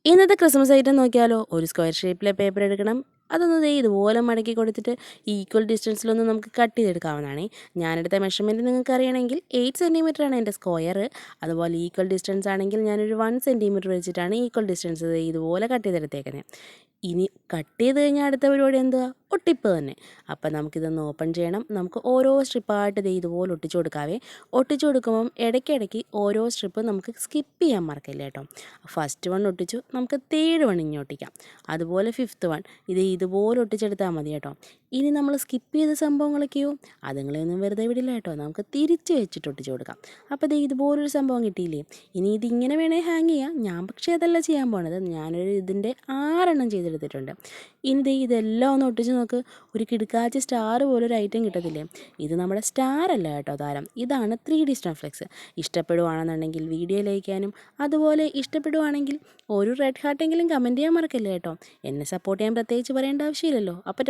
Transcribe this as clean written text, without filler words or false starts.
ഇന്നത്തെ Christmas item നോക്കിയാലോ, ഒരു സ്ക്വയർ ഷേപ്പിലെ പേപ്പർ എടുക്കണം. അതൊന്ന് ദേ ഇതുപോലെ മടക്കി കൊടുത്തിട്ട് ഈക്വൽ ഡിസ്റ്റൻസിലൊന്ന് നമുക്ക് കട്ട് ചെയ്തെടുക്കാവുന്നതാണ്. ഞാനെടുത്ത മെഷർമെൻറ്റ് നിങ്ങൾക്ക് അറിയണമെങ്കിൽ 8 സെൻറ്റിമീറ്റർ ആണ് എൻ്റെ സ്ക്വയർ. അതുപോലെ ഈക്വൽ ഡിസ്റ്റൻസ് ആണെങ്കിൽ ഞാനൊരു 1 സെൻറ്റിമീറ്റർ വെച്ചിട്ടാണ് ഈക്വൽ ഡിസ്റ്റൻസ് ഇതുപോലെ കട്ട് ചെയ്തെടുത്തേക്കുന്നത്. ഇനി കട്ട് ചെയ്ത് കഴിഞ്ഞാൽ അടുത്ത പരിപാടി എന്തുവാ? ഒട്ടിപ്പ് തന്നെ. അപ്പം നമുക്കിതൊന്ന് ഓപ്പൺ ചെയ്യണം. നമുക്ക് ഓരോ സ്ട്രിപ്പായിട്ട് ഇതുപോലെ ഒട്ടിച്ചു കൊടുക്കാവേ. ഒട്ടിച്ചു കൊടുക്കുമ്പം ഇടയ്ക്കിടയ്ക്ക് ഓരോ സ്ട്രിപ്പ് നമുക്ക് സ്കിപ്പ് ചെയ്യാൻ മറക്കില്ല കേട്ടോ. ഫസ്റ്റ് വൺ ഒട്ടിച്ചു, നമുക്ക് തേർഡ് വൺ ഇനി ഒട്ടിക്കാം. അതുപോലെ ഫിഫ്ത്ത് വൺ ഇതുപോലെ ഒട്ടിച്ചെടുത്താൽ മതി കേട്ടോ. ഇനി നമ്മൾ സ്കിപ്പ് ചെയ്ത സംഭവങ്ങളൊക്കെയോ അതുങ്ങളെയൊന്നും വെറുതെ വിടില്ല കേട്ടോ. നമുക്ക് തിരിച്ച് വെച്ചിട്ട് ഒട്ടിച്ചു കൊടുക്കാം. അപ്പോൾ ഇതുപോലൊരു സംഭവം കിട്ടിയില്ലേ. ഇനി ഇതിങ്ങനെ വേണേൽ ഹാങ് ചെയ്യാം. ഞാൻ പക്ഷേ അതല്ല ചെയ്യാൻ പോണത്. ഞാനൊരു ഇതിൻ്റെ 6 എണ്ണം ചെയ്തെടുത്തിട്ടുണ്ട്. ഇനി ഇതെല്ലാം ഒന്ന് ഒട്ടിച്ച് നോക്ക്. ഒരു കിടുക്കാച്ച സ്റ്റാർ പോലൊരു ഐറ്റം കിട്ടത്തില്ലേ. ഇത് നമ്മുടെ സ്റ്റാർ അല്ല കേട്ടോ താരം. ഇതാണ് 3D സ്റ്റാർ ഫ്ലെക്സ്. ഇഷ്ടപ്പെടുവാണെന്നുണ്ടെങ്കിൽ വീഡിയോ ലൈക്ക് ചെയ്യാനും അതുപോലെ ഇഷ്ടപ്പെടുവാണെങ്കിൽ ഒരു റെഡ് ഹാർട്ടെങ്കിലും കമൻറ്റ് ചെയ്യാൻ മറക്കല്ലേ കേട്ടോ. എന്നെ സപ്പോർട്ട് ചെയ്യാൻ പ്രത്യേകിച്ച് പറയേണ്ട ആവശ്യമില്ലല്ലോ. അപ്പോൾ